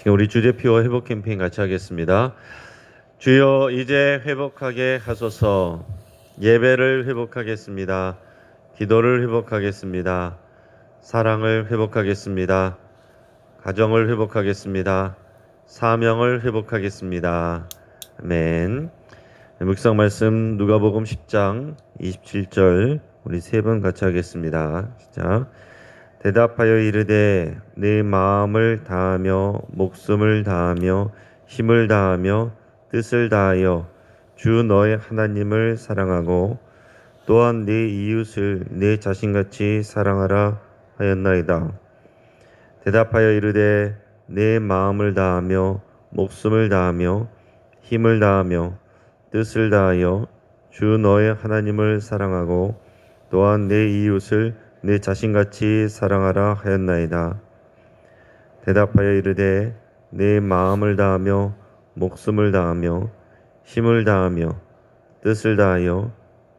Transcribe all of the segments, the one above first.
우리 주제피워 회복 캠페인 같이 하겠습니다. 주여 이제 회복하게 하소서. 예배를 회복하겠습니다. 기도를 회복하겠습니다. 사랑을 회복하겠습니다. 가정을 회복하겠습니다. 사명을 회복하겠습니다. 아멘. 묵상 말씀 누가복음 10장 27절 우리 세 번 같이 하겠습니다. 시작. 대답하여 이르되 내 마음을 다하며 목숨을 다하며 힘을 다하며 뜻을 다하여 주 너의 하나님을 사랑하고 또한 네 이웃을 내 자신같이 사랑하라 하였나이다. 대답하여 이르되 내 마음을 다하며 목숨을 다하며 힘을 다하며 뜻을 다하여 주 너의 하나님을 사랑하고 또한 내 이웃을 내 자신같이 사랑하라 하였나이다. 대답하여 이르되 내 마음을 다하며 목숨을 다하며 힘을 다하며 뜻을 다하여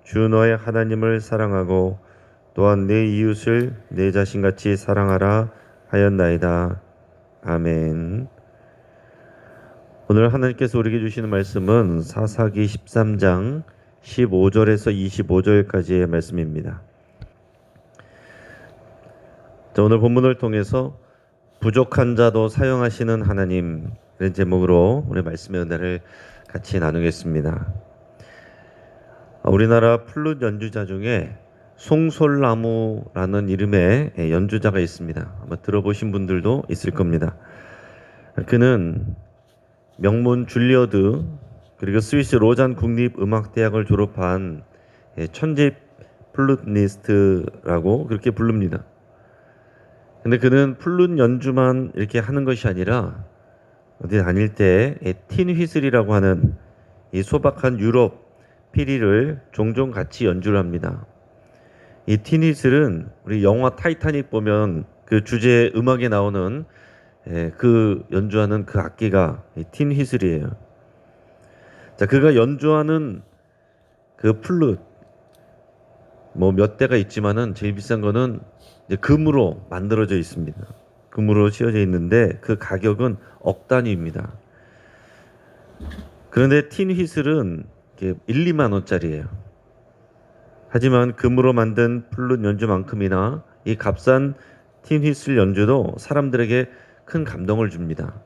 주 너의 하나님을 사랑하고 또한 내 이웃을 내 자신같이 사랑하라 하였나이다. 아멘. 오늘 하나님께서 우리에게 주시는 말씀은 사사기 13장 15절에서 25절까지의 말씀입니다. 오늘 본문을 통해서 부족한 자도 사용하시는 하나님, 이런 제목으로 오늘 말씀의 은혜를 같이 나누겠습니다. 우리나라 플룻 연주자 중에 송솔나무라는 이름의 연주자가 있습니다. 아마 들어보신 분들도 있을 겁니다. 그는 명문 줄리어드 그리고 스위스 로잔 국립음악대학을 졸업한 천재 플룻니스트라고 그렇게 부릅니다. 근데 그는 플룻 연주만 이렇게 하는 것이 아니라 어디 다닐 때 틴 휘슬이라고 하는 이 소박한 유럽 피리를 종종 같이 연주를 합니다. 이 틴 휘슬은 우리 영화 타이타닉 보면 그 주제 음악에 나오는 그 연주하는 그 악기가 틴 휘슬이에요. 자, 그가 연주하는 그 플룻 뭐 몇 대가 있지만은 제일 비싼 거는 이제 금으로 만들어져 있습니다. 금으로 씌워져 있는데 그 가격은 억 단위입니다. 그런데 틴 휘슬은 1, 2만 원짜리예요. 하지만 금으로 만든 플룻 연주만큼이나 이 값싼 틴 휘슬 연주도 사람들에게 큰 감동을 줍니다.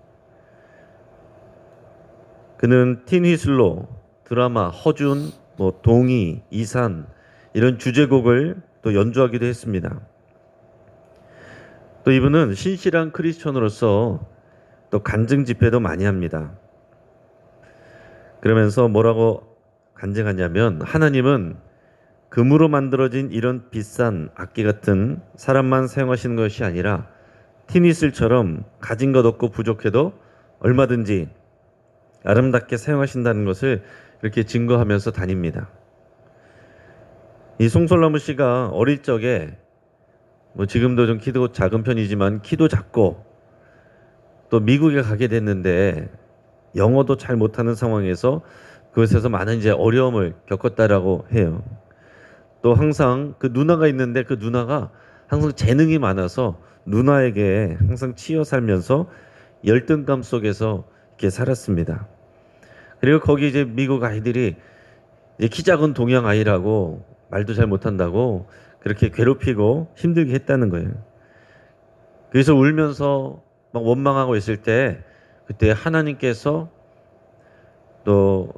그는 틴 휘슬로 드라마 허준, 동이, 이산 이런 주제곡을 또 연주하기도 했습니다. 또 이분은 신실한 크리스천으로서 또 간증 집회도 많이 합니다. 그러면서 뭐라고 간증하냐면 하나님은 금으로 만들어진 이런 비싼 악기 같은 사람만 사용하시는 것이 아니라 티니슬처럼 가진 것 없고 부족해도 얼마든지 아름답게 사용하신다는 것을 이렇게 증거하면서 다닙니다. 이 송솔나무 씨가 어릴 적에 지금도 좀 키도 작은 편이지만 키도 작고 또 미국에 가게 됐는데 영어도 잘 못하는 상황에서 그것에서 많은 이제 어려움을 겪었다라고 해요. 또 항상 그 누나가 있는데 그 누나가 항상 재능이 많아서 누나에게 항상 치여 살면서 열등감 속에서 이렇게 살았습니다. 그리고 거기 이제 미국 아이들이 이제 키 작은 동양 아이라고 말도 잘 못한다고 그렇게 괴롭히고 힘들게 했다는 거예요. 그래서 울면서 막 원망하고 있을 때 그때 하나님께서 또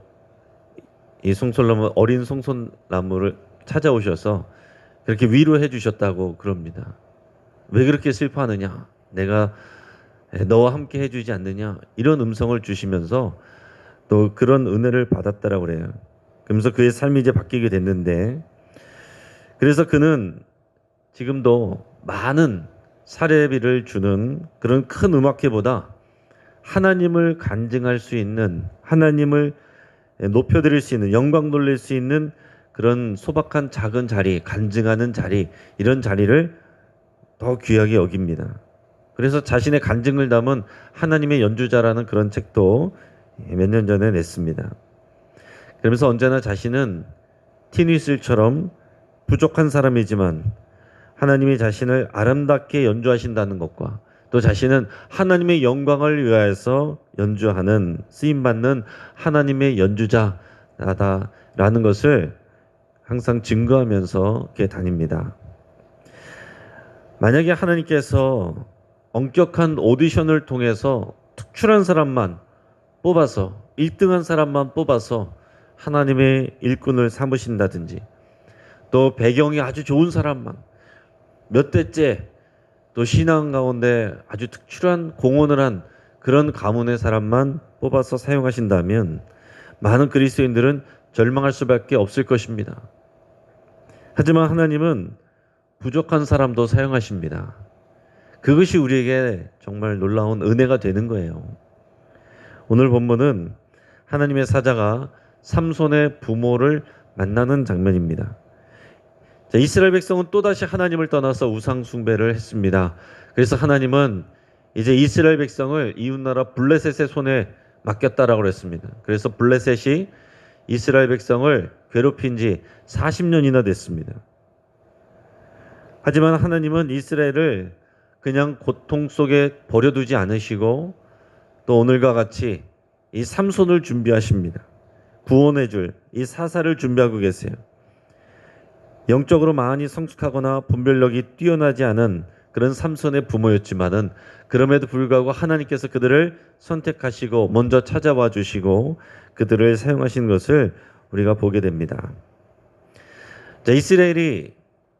이 송솔나무 어린 송솔나무를 찾아오셔서 그렇게 위로해 주셨다고 그럽니다. 왜 그렇게 슬퍼하느냐? 내가 너와 함께 해주지 않느냐? 이런 음성을 주시면서 또 그런 은혜를 받았다라고 그래요. 그러면서 그의 삶이 이제 바뀌게 됐는데 그래서 그는 지금도 많은 사례비를 주는 그런 큰 음악회보다 하나님을 간증할 수 있는 하나님을 높여드릴 수 있는 영광 돌릴 수 있는 그런 소박한 작은 자리 간증하는 자리 이런 자리를 더 귀하게 여깁니다. 그래서 자신의 간증을 담은 하나님의 연주자라는 그런 책도 몇 년 전에 냈습니다. 그러면서 언제나 자신은 틴 휘슬처럼 부족한 사람이지만 하나님이 자신을 아름답게 연주하신다는 것과 또 자신은 하나님의 영광을 위하여서 연주하는 쓰임받는 하나님의 연주자라는 것을 항상 증거하면서 이렇게 다닙니다. 만약에 하나님께서 엄격한 오디션을 통해서 특출한 사람만 뽑아서 1등한 사람만 뽑아서 하나님의 일꾼을 삼으신다든지 또 배경이 아주 좋은 사람만 몇 대째 또 신앙 가운데 아주 특출한 공헌을 한 그런 가문의 사람만 뽑아서 사용하신다면 많은 그리스도인들은 절망할 수밖에 없을 것입니다. 하지만 하나님은 부족한 사람도 사용하십니다. 그것이 우리에게 정말 놀라운 은혜가 되는 거예요. 오늘 본문은 하나님의 사자가 삼손의 부모를 만나는 장면입니다. 자, 이스라엘 백성은 또다시 하나님을 떠나서 우상 숭배를 했습니다. 그래서 하나님은 이제 이스라엘 백성을 이웃나라 블레셋의 손에 맡겼다라고 그랬습니다. 그래서 블레셋이 이스라엘 백성을 괴롭힌 지 40년이나 됐습니다. 하지만 하나님은 이스라엘을 그냥 고통 속에 버려두지 않으시고 또 오늘과 같이 이 삼손을 준비하십니다. 구원해줄 이 사사를 준비하고 계세요. 영적으로 많이 성숙하거나 분별력이 뛰어나지 않은 그런 삼손의 부모였지만은 그럼에도 불구하고 하나님께서 그들을 선택하시고 먼저 찾아와 주시고 그들을 사용하신 것을 우리가 보게 됩니다. 자, 이스라엘이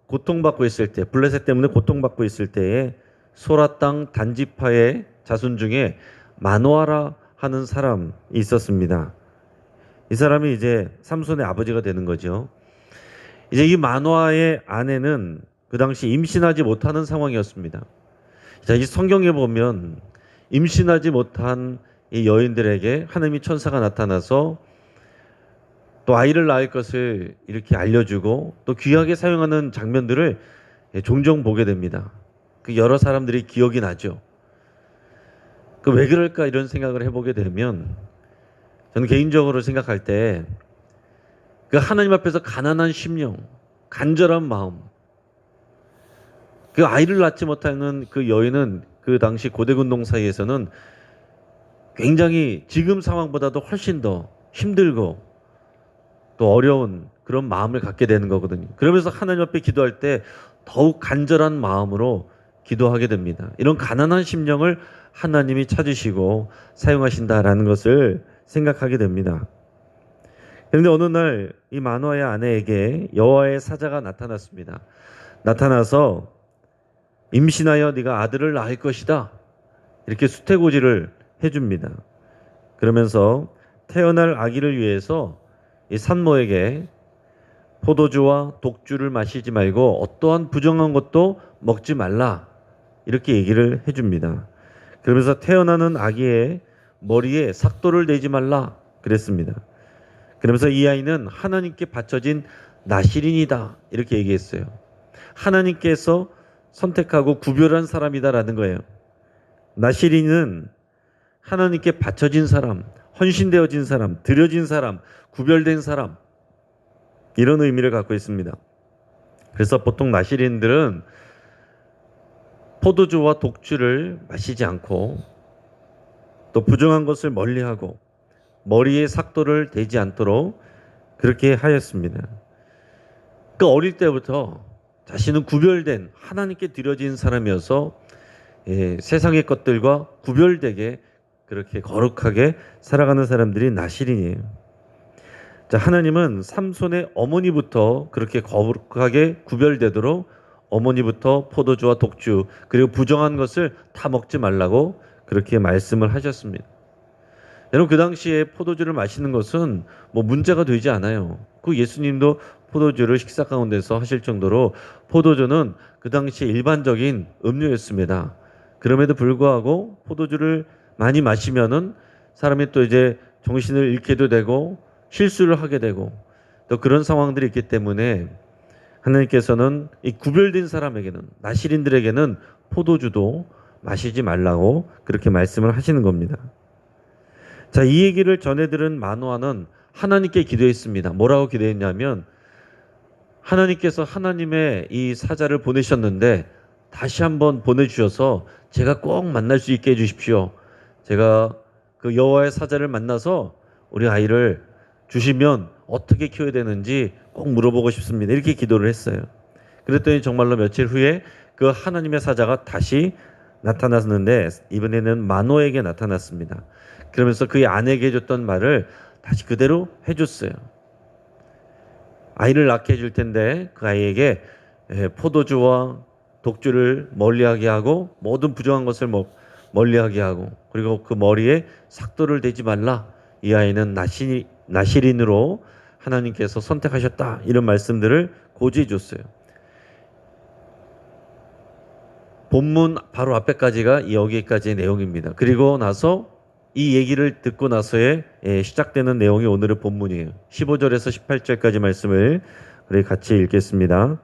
고통받고 있을 때, 블레셋 때문에 고통받고 있을 때에 소라 땅 단지파의 자손 중에 마노아라 하는 사람이 있었습니다. 이 사람이 이제 삼손의 아버지가 되는 거죠. 이제 이 마노아의 아내는 그 당시 임신하지 못하는 상황이었습니다. 자, 이 성경에 보면 임신하지 못한 이 여인들에게 하나님이 천사가 나타나서 또 아이를 낳을 것을 이렇게 알려주고 또 귀하게 사용하는 장면들을 종종 보게 됩니다. 그 여러 사람들이 기억이 나죠. 그 왜 그럴까 이런 생각을 해보게 되면 저는 개인적으로 생각할 때 그 하나님 앞에서 가난한 심령, 간절한 마음, 그 아이를 낳지 못하는 그 여인은 그 당시 고대군동 사이에서는 굉장히 지금 상황보다도 훨씬 더 힘들고 또 어려운 그런 마음을 갖게 되는 거거든요. 그러면서 하나님 앞에 기도할 때 더욱 간절한 마음으로 기도하게 됩니다. 이런 가난한 심령을 하나님이 찾으시고 사용하신다라는 것을 생각하게 됩니다. 그런데 어느 날 이 마노아의 아내에게 여호와의 사자가 나타났습니다. 나타나서 임신하여 네가 아들을 낳을 것이다. 이렇게 수태고지를 해줍니다. 그러면서 태어날 아기를 위해서 이 산모에게 포도주와 독주를 마시지 말고 어떠한 부정한 것도 먹지 말라. 이렇게 얘기를 해줍니다. 그러면서 태어나는 아기의 머리에 삭도를 내지 말라 그랬습니다. 그러면서 이 아이는 하나님께 바쳐진 나실인이다 이렇게 얘기했어요. 하나님께서 선택하고 구별한 사람이다라는 거예요. 나실인은 하나님께 바쳐진 사람, 헌신되어진 사람, 드려진 사람, 구별된 사람 이런 의미를 갖고 있습니다. 그래서 보통 나실인들은 포도주와 독주를 마시지 않고 또 부정한 것을 멀리하고 머리에 삭도를 대지 않도록 그렇게 하였습니다. 그 어릴 때부터 자신은 구별된 하나님께 드려진 사람이어서 세상의 것들과 구별되게 그렇게 거룩하게 살아가는 사람들이 나실인이에요. 자, 하나님은 삼손의 어머니부터 그렇게 거룩하게 구별되도록 어머니부터 포도주와 독주 그리고 부정한 것을 다 먹지 말라고 그렇게 말씀을 하셨습니다. 여러분 그 당시에 포도주를 마시는 것은 뭐 문제가 되지 않아요. 그 예수님도 포도주를 식사 가운데서 하실 정도로 포도주는 그 당시 일반적인 음료였습니다. 그럼에도 불구하고 포도주를 많이 마시면은 사람이 또 이제 정신을 잃게도 되고 실수를 하게 되고 또 그런 상황들이 있기 때문에 하나님께서는 이 구별된 사람에게는 나실인들에게는 포도주도 마시지 말라고 그렇게 말씀을 하시는 겁니다. 자, 이 얘기를 전해 들은 마노아는 하나님께 기도했습니다. 뭐라고 기도했냐면 하나님께서 하나님의 이 사자를 보내셨는데 다시 한번 보내주셔서 제가 꼭 만날 수 있게 해주십시오. 제가 그 여호와의 사자를 만나서 우리 아이를 주시면 어떻게 키워야 되는지 꼭 물어보고 싶습니다. 이렇게 기도를 했어요. 그랬더니 정말로 며칠 후에 그 하나님의 사자가 다시 나타났는데 이번에는 마노에게 나타났습니다. 그러면서 그의 아내에게 해줬던 말을 다시 그대로 해줬어요. 아이를 낳게 해줄 텐데 그 아이에게 포도주와 독주를 멀리하게 하고 모든 부정한 것을 멀리하게 하고 그리고 그 머리에 삭도를 대지 말라. 이 아이는 나실인으로 하나님께서 선택하셨다. 이런 말씀들을 고지해 줬어요. 본문 바로 앞에까지가 여기까지의 내용입니다. 그리고 나서 이 얘기를 듣고 나서의 시작되는 내용이 오늘의 본문이에요. 15절에서 18절까지 말씀을 우리 같이 읽겠습니다.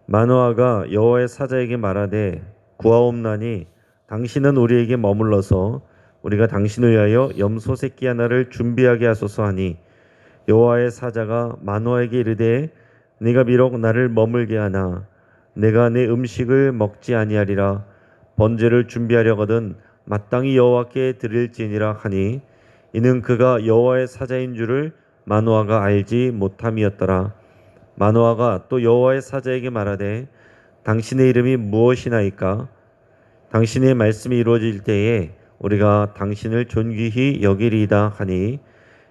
마노아가 여호와의 사자에게 말하되 구하옵나니 당신은 우리에게 머물러서 우리가 당신을 위하여 염소 새끼 하나를 준비하게 하소서 하니 여호와의 사자가 마노아에게 이르되 네가 비록 나를 머물게 하나 내가 내 음식을 먹지 아니하리라. 번제를 준비하려거든 마땅히 여호와께 드릴지니라 하니 이는 그가 여호와의 사자인 줄을 마노아가 알지 못함이었더라. 마노아가 또 여호와의 사자에게 말하되 당신의 이름이 무엇이나이까? 당신의 말씀이 이루어질 때에 우리가 당신을 존귀히 여기리이다 하니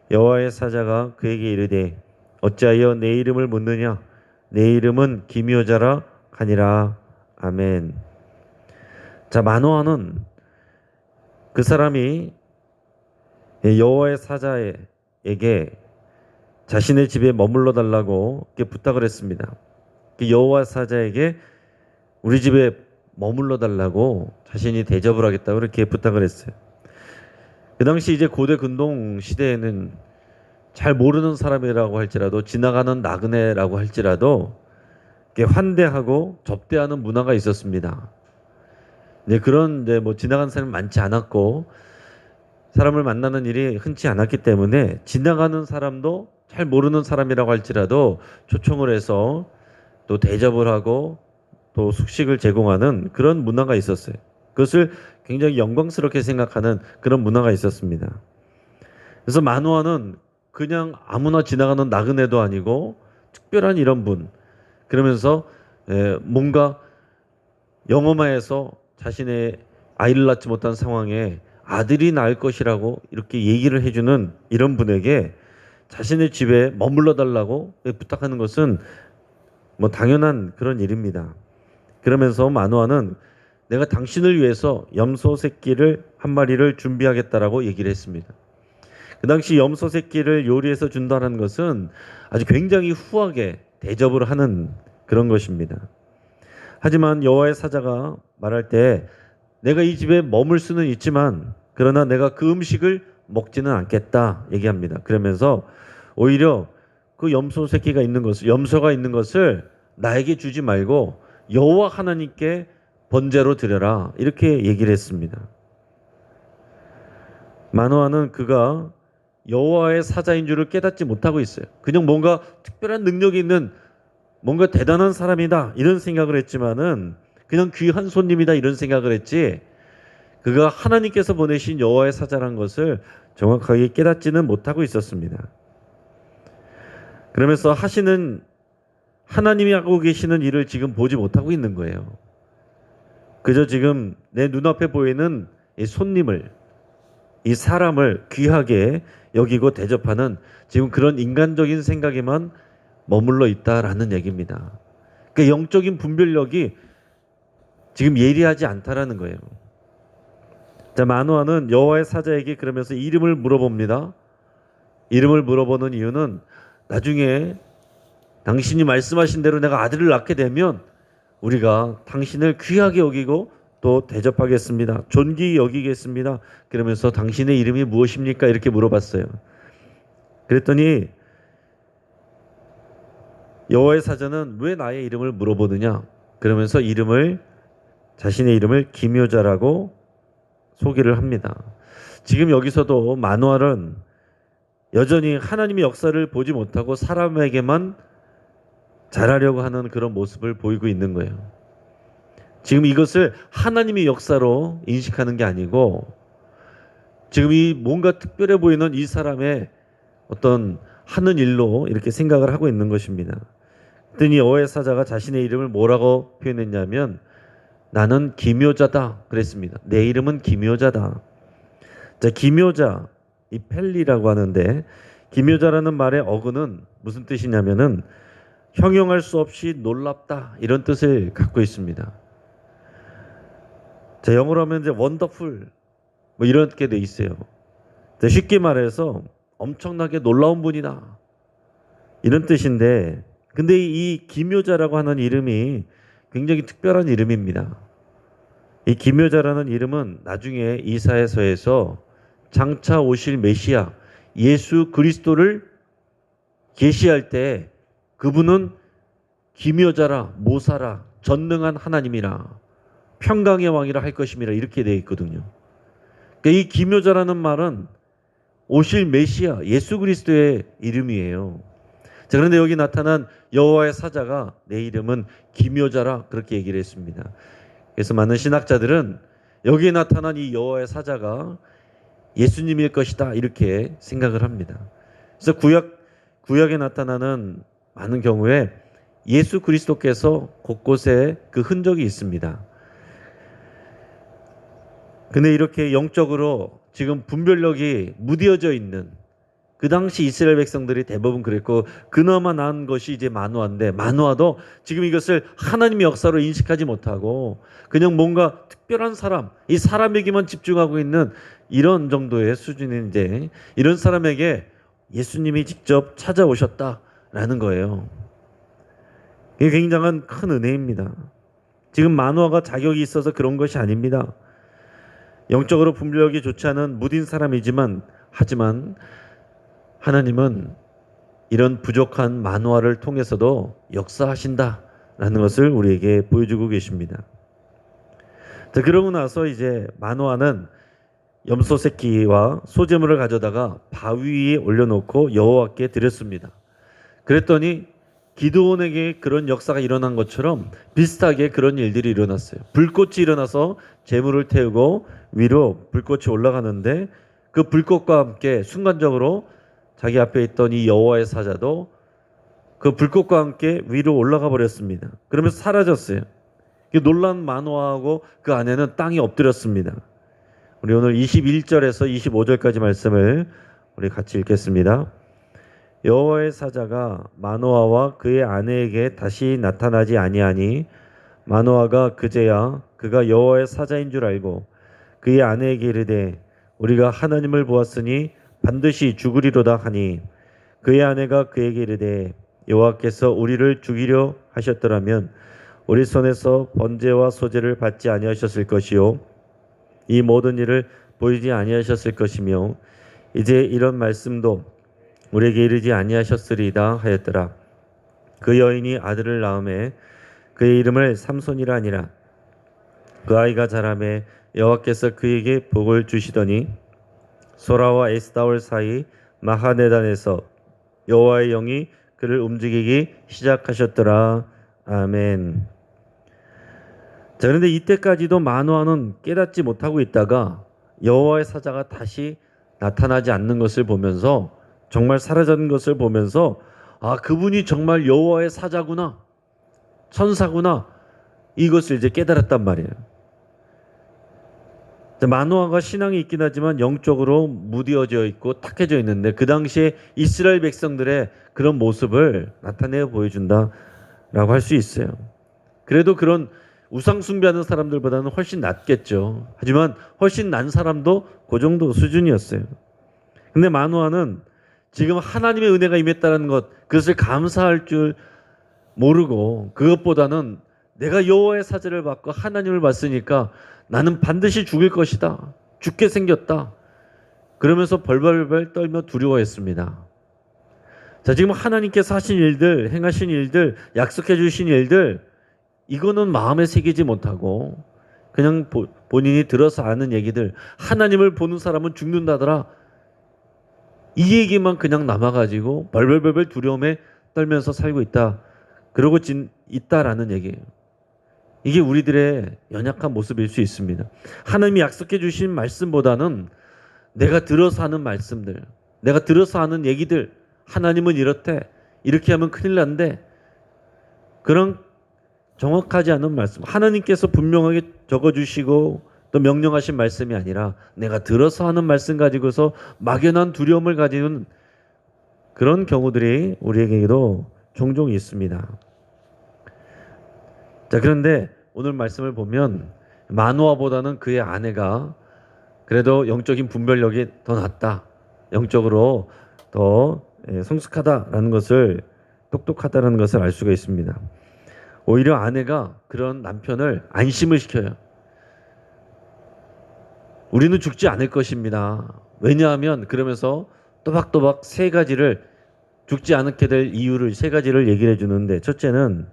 여호와의 사자가 그에게 이르되 어찌하여 내 이름을 묻느냐? 내 이름은 기묘자라 하니라. 아멘. 자, 마노아는 그 사람이 여호와의 사자에게 자신의 집에 머물러 달라고 부탁을 했습니다. 여호와 사자에게 우리 집에 머물러 달라고 자신이 대접을 하겠다고 이렇게 부탁을 했어요. 그 당시 이제 고대 근동 시대에는 잘 모르는 사람이라고 할지라도 지나가는 나그네라고 할지라도 환대하고 접대하는 문화가 있었습니다. 그런 지나가는 사람이 많지 않았고 사람을 만나는 일이 흔치 않았기 때문에 지나가는 사람도 잘 모르는 사람이라고 할지라도 초청을 해서 또 대접을 하고 또 숙식을 제공하는 그런 문화가 있었어요. 그것을 굉장히 영광스럽게 생각하는 그런 문화가 있었습니다. 그래서 마노아는 그냥 아무나 지나가는 나그네도 아니고 특별한 이런 분, 그러면서 뭔가 영어마에서 자신의 아이를 낳지 못한 상황에 아들이 낳을 것이라고 이렇게 얘기를 해주는 이런 분에게 자신의 집에 머물러 달라고 부탁하는 것은 당연한 그런 일입니다. 그러면서 마노아는 내가 당신을 위해서 염소 새끼를 한 마리를 준비하겠다라고 얘기를 했습니다. 그 당시 염소 새끼를 요리해서 준다는 것은 아주 굉장히 후하게 대접을 하는 그런 것입니다. 하지만 여호와의 사자가 말할 때 내가 이 집에 머물 수는 있지만 그러나 내가 그 음식을 먹지는 않겠다 얘기합니다. 그러면서 오히려 그 염소 새끼가 있는 것을, 염소가 있는 것을 나에게 주지 말고 여호와 하나님께 번제로 드려라 이렇게 얘기를 했습니다. 마노아는 그가 여호와의 사자인 줄을 깨닫지 못하고 있어요. 그냥 뭔가 특별한 능력이 있는 뭔가 대단한 사람이다 이런 생각을 했지만은 그냥 귀한 손님이다 이런 생각을 했지 그가 하나님께서 보내신 여호와의 사자란 것을 정확하게 깨닫지는 못하고 있었습니다. 그러면서 하나님이 하고 계시는 일을 지금 보지 못하고 있는 거예요. 그저 지금 내 눈앞에 보이는 이 손님을, 이 사람을 귀하게 여기고 대접하는 지금 그런 인간적인 생각에만 머물러 있다라는 얘기입니다. 그 영적인 분별력이 지금 예리하지 않다라는 거예요. 자, 마노아는 여호와의 사자에게 그러면서 이름을 물어봅니다. 이름을 물어보는 이유는 나중에 당신이 말씀하신 대로 내가 아들을 낳게 되면 우리가 당신을 귀하게 여기고 또 대접하겠습니다. 존귀히 여기겠습니다. 그러면서 당신의 이름이 무엇입니까? 이렇게 물어봤어요. 그랬더니 여호와의 사자는 왜 나의 이름을 물어보느냐? 그러면서 자신의 이름을 기묘자라고 소개를 합니다. 지금 여기서도 마노아는 여전히 하나님의 역사를 보지 못하고 사람에게만 잘하려고 하는 그런 모습을 보이고 있는 거예요. 지금 이것을 하나님의 역사로 인식하는 게 아니고 지금 이 뭔가 특별해 보이는 이 사람의 어떤 하는 일로 이렇게 생각을 하고 있는 것입니다. 그랬더니 여호와의 사자가 자신의 이름을 뭐라고 표현했냐면 나는 기묘자다 그랬습니다. 내 이름은 기묘자다. 자, 기묘자, 이 펠리라고 하는데 기묘자라는 말의 어근은 무슨 뜻이냐면은 형용할 수 없이 놀랍다 이런 뜻을 갖고 있습니다. 자, 영어로 하면 이제 원더풀 뭐 이렇게 돼 있어요. 자, 쉽게 말해서 엄청나게 놀라운 분이다 이런 뜻인데 근데 이 기묘자라고 하는 이름이 굉장히 특별한 이름입니다. 이 기묘자라는 이름은 나중에 이사야서에서 장차 오실 메시아 예수 그리스도를 계시할 때 그분은 기묘자라 모사라 전능한 하나님이라 평강의 왕이라 할 것임이라 이렇게 되어 있거든요. 그러니까 이 기묘자라는 말은 오실 메시아 예수 그리스도의 이름이에요. 자, 그런데 여기 나타난 여호와의 사자가 내 이름은 기묘자라 그렇게 얘기를 했습니다. 그래서 많은 신학자들은 여기에 나타난 이 여호와의 사자가 예수님일 것이다 이렇게 생각을 합니다. 그래서 구약에 나타나는 많은 경우에 예수 그리스도께서 곳곳에 그 흔적이 있습니다. 근데 이렇게 영적으로 지금 분별력이 무뎌져 있는 그 당시 이스라엘 백성들이 대부분 그랬고 그나마 나은 것이 이제 마노아인데 마노아도 지금 이것을 하나님의 역사로 인식하지 못하고 그냥 뭔가 특별한 사람, 이 사람에게만 집중하고 있는 이런 정도의 수준인데 이런 사람에게 예수님이 직접 찾아오셨다라는 거예요. 이게 굉장한 큰 은혜입니다. 지금 마노아가 자격이 있어서 그런 것이 아닙니다. 영적으로 분별력이 좋지 않은 무딘 사람이지만 하지만 하나님은 이런 부족한 마노아를 통해서도 역사하신다라는 것을 우리에게 보여주고 계십니다. 자, 그러고 나서 이제 마노아는 염소 새끼와 소재물을 가져다가 바위 위에 올려놓고 여호와께 드렸습니다. 그랬더니 기드온에게 그런 역사가 일어난 것처럼 비슷하게 그런 일들이 일어났어요. 불꽃이 일어나서 재물을 태우고 위로 불꽃이 올라가는데 그 불꽃과 함께 순간적으로 자기 앞에 있던 이 여호와의 사자도 그 불꽃과 함께 위로 올라가 버렸습니다. 그러면서 사라졌어요. 놀란 마노아하고 그 아내는 땅에 엎드렸습니다. 우리 오늘 21절에서 25절까지 말씀을 우리 같이 읽겠습니다. 여호와의 사자가 마노아와 그의 아내에게 다시 나타나지 아니하니 마노아가 그제야 그가 여호와의 사자인 줄 알고 그의 아내에게 이르되 우리가 하나님을 보았으니 반드시 죽으리로다 하니 그의 아내가 그에게 이르되 여호와께서 우리를 죽이려 하셨더라면 우리 손에서 번제와 소제를 받지 아니하셨을 것이요 이 모든 일을 보이지 아니하셨을 것이며 이제 이런 말씀도 우리에게 이르지 아니하셨으리이다 하였더라. 그 여인이 아들을 낳음에 그의 이름을 삼손이라 하니라. 그 아이가 자라매 여호와께서 그에게 복을 주시더니 소라와 에스다올 사이 마하네단에서 여호와의 영이 그를 움직이기 시작하셨더라. 아멘. 자, 그런데 이때까지도 마노아는 깨닫지 못하고 있다가 여호와의 사자가 다시 나타나지 않는 것을 보면서 정말 사라진 것을 보면서 아, 그분이 정말 여호와의 사자구나, 천사구나 이것을 이제 깨달았단 말이에요. 마노아가 신앙이 있긴 하지만 영적으로 무뎌져 있고 탁해져 있는데 그 당시에 이스라엘 백성들의 그런 모습을 나타내어 보여준다라고 할 수 있어요. 그래도 그런 우상 숭배하는 사람들보다는 훨씬 낫겠죠. 하지만 훨씬 난 사람도 그 정도 수준이었어요. 근데 마노아는 지금 하나님의 은혜가 임했다는 것, 그것을 감사할 줄 모르고 그것보다는 내가 여호와의 사자를 받고 하나님을 봤으니까 나는 반드시 죽을 것이다. 죽게 생겼다. 그러면서 벌벌벌 떨며 두려워했습니다. 자, 지금 하나님께서 하신 일들, 행하신 일들, 약속해 주신 일들 이거는 마음에 새기지 못하고 그냥 본인이 들어서 아는 얘기들, 하나님을 보는 사람은 죽는다더라. 이 얘기만 그냥 남아가지고 벌벌벌 두려움에 떨면서 살고 있다. 그러고 있다라는 얘기예요. 이게 우리들의 연약한 모습일 수 있습니다. 하나님이 약속해 주신 말씀보다는 내가 들어서 하는 말씀들, 내가 들어서 하는 얘기들, 하나님은 이렇대, 이렇게 하면 큰일 난대, 그런 정확하지 않은 말씀, 하나님께서 분명하게 적어주시고 또 명령하신 말씀이 아니라 내가 들어서 하는 말씀 가지고서 막연한 두려움을 가지는 그런 경우들이 우리에게도 종종 있습니다. 자, 그런데 오늘 말씀을 보면 마노아보다는 그의 아내가 그래도 영적인 분별력이 더 낫다, 영적으로 더 성숙하다라는 것을, 똑똑하다라는 것을 알 수가 있습니다. 오히려 아내가 그런 남편을 안심을 시켜요. 우리는 죽지 않을 것입니다. 왜냐하면, 그러면서 또박또박 세 가지를, 죽지 않게 될 이유를 세 가지를 얘기를 해주는데, 첫째는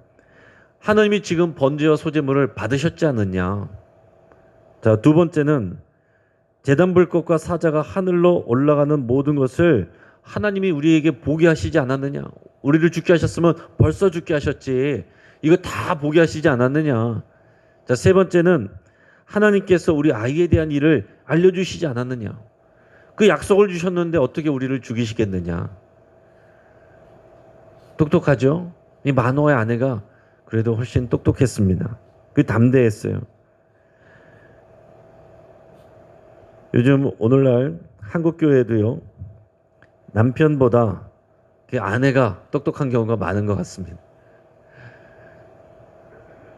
하나님이 지금 번제와 소제물을 받으셨지 않느냐. 자, 두 번째는 제단 불꽃과 사자가 하늘로 올라가는 모든 것을 하나님이 우리에게 보게 하시지 않았느냐. 우리를 죽게 하셨으면 벌써 죽게 하셨지, 이거 다 보게 하시지 않았느냐. 자, 세 번째는 하나님께서 우리 아이에 대한 일을 알려주시지 않았느냐. 그 약속을 주셨는데 어떻게 우리를 죽이시겠느냐. 똑똑하죠? 이 마노아의 아내가 그래도 훨씬 똑똑했습니다. 그 담대했어요. 요즘 오늘날 한국 교회도요, 남편보다 그 아내가 똑똑한 경우가 많은 것 같습니다.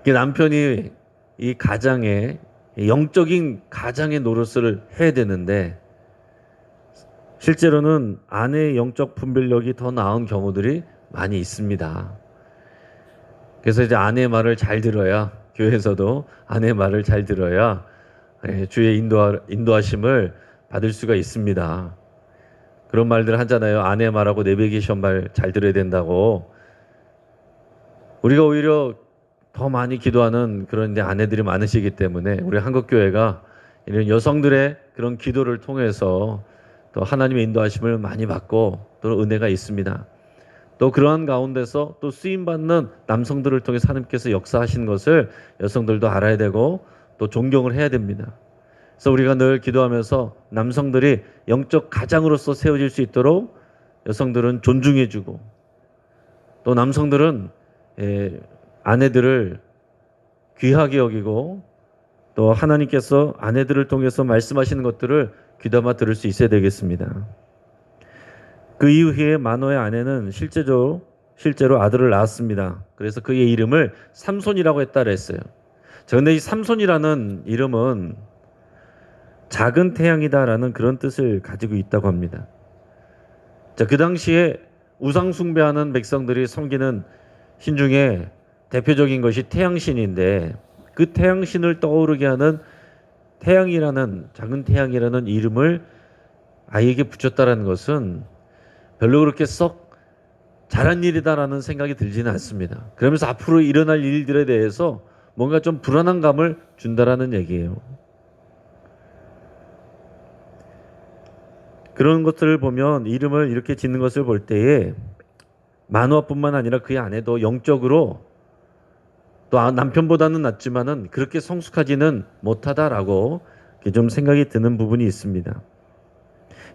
그 남편이 이 가장의, 영적인 가장의 노릇을 해야 되는데 실제로는 아내의 영적 분별력이 더 나은 경우들이 많이 있습니다. 그래서 이제 아내의 말을 잘 들어야, 교회에서도 아내의 말을 잘 들어야 주의 인도하심을 받을 수가 있습니다. 그런 말들 하잖아요. 아내 말하고 내비게이션 말 잘 들어야 된다고. 우리가 오히려 더 많이 기도하는 그런 이제 아내들이 많으시기 때문에 우리 한국교회가 이런 여성들의 그런 기도를 통해서 또 하나님의 인도하심을 많이 받고 또 은혜가 있습니다. 또 그러한 가운데서 또 쓰임받는 남성들을 통해서 하나님께서 역사하시는 것을 여성들도 알아야 되고 또 존경을 해야 됩니다. 그래서 우리가 늘 기도하면서 남성들이 영적 가장으로서 세워질 수 있도록 여성들은 존중해주고, 또 남성들은 아내들을 귀하게 여기고, 또 하나님께서 아내들을 통해서 말씀하시는 것들을 귀담아 들을 수 있어야 되겠습니다. 그 이후에 마노의 아내는 실제로 아들을 낳았습니다. 그래서 그의 이름을 삼손이라고 했다 그랬어요. 그런데 이 삼손이라는 이름은 작은 태양이다라는 그런 뜻을 가지고 있다고 합니다. 자, 그 당시에 우상 숭배하는 백성들이 섬기는 신 중에 대표적인 것이 태양신인데, 그 태양신을 떠오르게 하는 태양이라는, 작은 태양이라는 이름을 아이에게 붙였다라는 것은 별로 그렇게 썩 잘한 일이다라는 생각이 들지는 않습니다. 그러면서 앞으로 일어날 일들에 대해서 뭔가 좀 불안한 감을 준다라는 얘기예요. 그런 것들을 보면, 이름을 이렇게 짓는 것을 볼 때에 마노아뿐만 아니라 그의 아내도 영적으로 또 남편보다는 낫지만은 그렇게 성숙하지는 못하다라고 좀 생각이 드는 부분이 있습니다.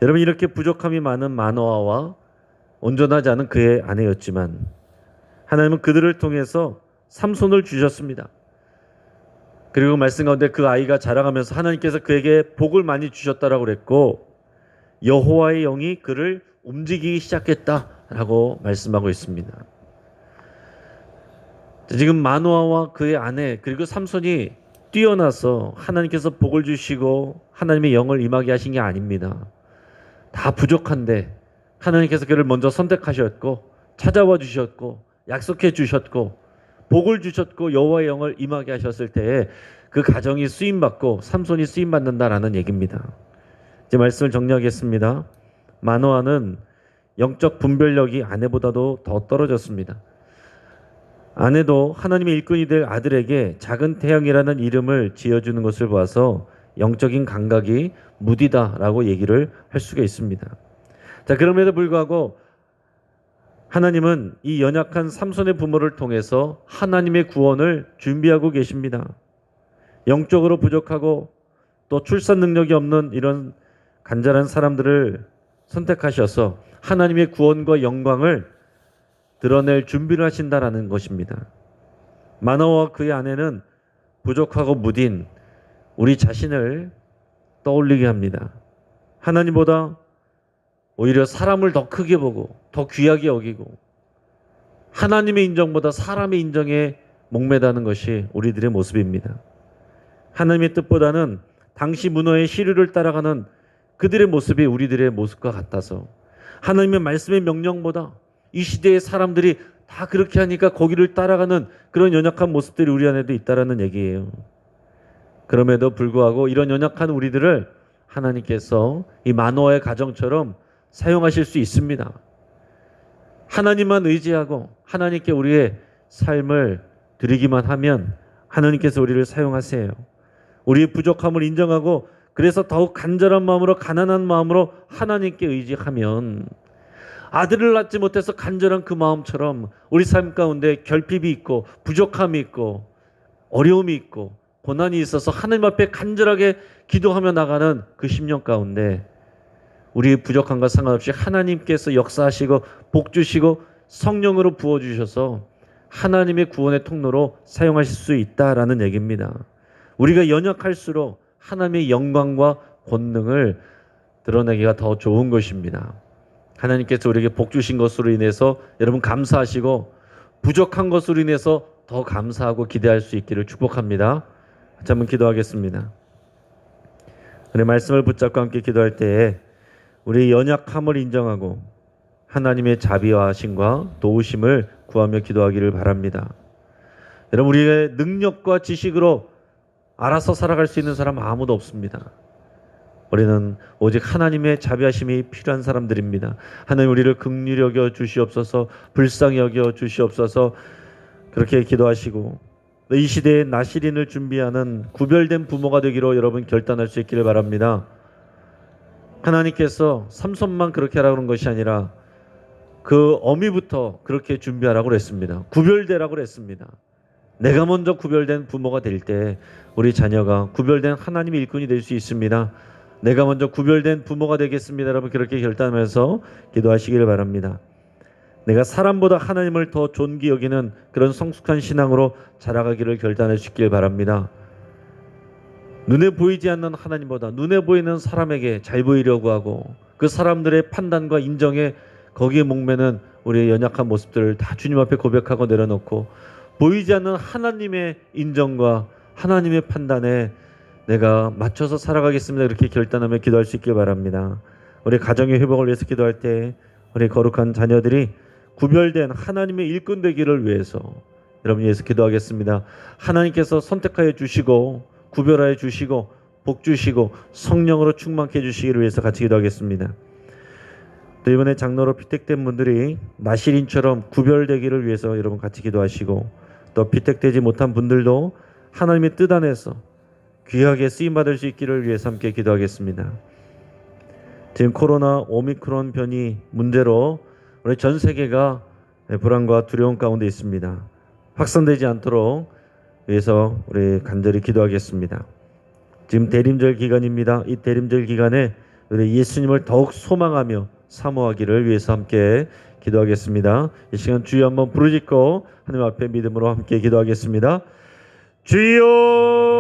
여러분, 이렇게 부족함이 많은 마노아와 온전하지 않은 그의 아내였지만 하나님은 그들을 통해서 삼손을 주셨습니다. 그리고 말씀 가운데 그 아이가 자라가면서 하나님께서 그에게 복을 많이 주셨다라고 그랬고, 여호와의 영이 그를 움직이기 시작했다라고 말씀하고 있습니다. 지금 마노아와 그의 아내 그리고 삼손이 뛰어나서 하나님께서 복을 주시고 하나님의 영을 임하게 하신 게 아닙니다. 다 부족한데 하나님께서 그를 먼저 선택하셨고 찾아와 주셨고 약속해 주셨고 복을 주셨고 여호와의 영을 임하게 하셨을 때에 그 가정이 쓰임받고 삼손이 쓰임받는다라는 얘기입니다. 이제 말씀을 정리하겠습니다. 마노아는 영적 분별력이 아내보다도 더 떨어졌습니다. 아내도 하나님의 일꾼이 될 아들에게 작은 태양이라는 이름을 지어주는 것을 봐서 영적인 감각이 무디다라고 얘기를 할 수가 있습니다. 자, 그럼에도 불구하고 하나님은 이 연약한 삼손의 부모를 통해서 하나님의 구원을 준비하고 계십니다. 영적으로 부족하고 또 출산 능력이 없는 이런 간절한 사람들을 선택하셔서 하나님의 구원과 영광을 드러낼 준비를 하신다라는 것입니다. 마노아와 그의 아내는 부족하고 무딘 우리 자신을 떠올리게 합니다. 하나님보다 오히려 사람을 더 크게 보고 더 귀하게 여기고 하나님의 인정보다 사람의 인정에 목매다는 것이 우리들의 모습입니다. 하나님의 뜻보다는 당시 문화의 시류를 따라가는 그들의 모습이 우리들의 모습과 같아서 하나님의 말씀의 명령보다 이 시대의 사람들이 다 그렇게 하니까 거기를 따라가는 그런 연약한 모습들이 우리 안에도 있다라는 얘기예요. 그럼에도 불구하고 이런 연약한 우리들을 하나님께서 이 마노아의 가정처럼 사용하실 수 있습니다. 하나님만 의지하고 하나님께 우리의 삶을 드리기만 하면 하나님께서 우리를 사용하세요. 우리의 부족함을 인정하고 그래서 더욱 간절한 마음으로 가난한 마음으로 하나님께 의지하면 아들을 낳지 못해서 간절한 그 마음처럼 우리 삶 가운데 결핍이 있고 부족함이 있고 어려움이 있고 고난이 있어서 하나님 앞에 간절하게 기도하며 나가는 그 10년 가운데 우리의 부족함과 상관없이 하나님께서 역사하시고 복 주시고 성령으로 부어주셔서 하나님의 구원의 통로로 사용하실 수 있다라는 얘기입니다. 우리가 연약할수록 하나님의 영광과 권능을 드러내기가 더 좋은 것입니다. 하나님께서 우리에게 복 주신 것으로 인해서 여러분 감사하시고 부족한 것으로 인해서 더 감사하고 기대할 수 있기를 축복합니다. 같이 한번 기도하겠습니다. 우리 말씀을 붙잡고 함께 기도할 때에 우리의 연약함을 인정하고 하나님의 자비와 하심과 도우심을 구하며 기도하기를 바랍니다. 여러분 우리의 능력과 지식으로 알아서 살아갈 수 있는 사람 아무도 없습니다. 우리는 오직 하나님의 자비하심이 필요한 사람들입니다. 하나님 우리를 긍휼히 여겨 주시옵소서, 불쌍히 여겨 주시옵소서. 그렇게 기도하시고 이 시대에 나시린을 준비하는 구별된 부모가 되기로 여러분 결단할 수 있기를 바랍니다. 하나님께서 삼손만 그렇게 하라고 하는 것이 아니라 그 어미부터 그렇게 준비하라고 그랬습니다. 구별되라고 그랬습니다. 내가 먼저 구별된 부모가 될 때 우리 자녀가 구별된 하나님의 일꾼이 될 수 있습니다. 내가 먼저 구별된 부모가 되겠습니다. 여러분 그렇게 결단하면서 기도하시기를 바랍니다. 내가 사람보다 하나님을 더 존귀 여기는 그런 성숙한 신앙으로 자라가기를 결단하시길 바랍니다. 눈에 보이지 않는 하나님보다 눈에 보이는 사람에게 잘 보이려고 하고 그 사람들의 판단과 인정에 거기에 목매는 우리의 연약한 모습들을 다 주님 앞에 고백하고 내려놓고 보이지 않는 하나님의 인정과 하나님의 판단에 내가 맞춰서 살아가겠습니다. 이렇게 결단하며 기도할 수 있길 바랍니다. 우리 가정의 회복을 위해서 기도할 때 우리 거룩한 자녀들이 구별된 하나님의 일꾼 되기를 위해서 여러분 위해서 기도하겠습니다. 하나님께서 선택하여 주시고 구별하여 주시고 복 주시고 성령으로 충만케 해주시기를 위해서 같이 기도하겠습니다. 또 이번에 장로로 피택된 분들이 나시린처럼 구별되기를 위해서 여러분 같이 기도하시고 또 피택되지 못한 분들도 하나님의 뜻 안에서 귀하게 쓰임받을 수 있기를 위해서 함께 기도하겠습니다. 지금 코로나 오미크론 변이 문제로 우리 전 세계가 불안과 두려움 가운데 있습니다. 확산되지 않도록 위해서 우리 간절히 기도하겠습니다. 지금 대림절 기간입니다. 이 대림절 기간에 우리 예수님을 더욱 소망하며 사모하기를 위해서 함께 기도하겠습니다. 이 시간 주여 한번 부르짖고 하나님 앞에 믿음으로 함께 기도하겠습니다. 주여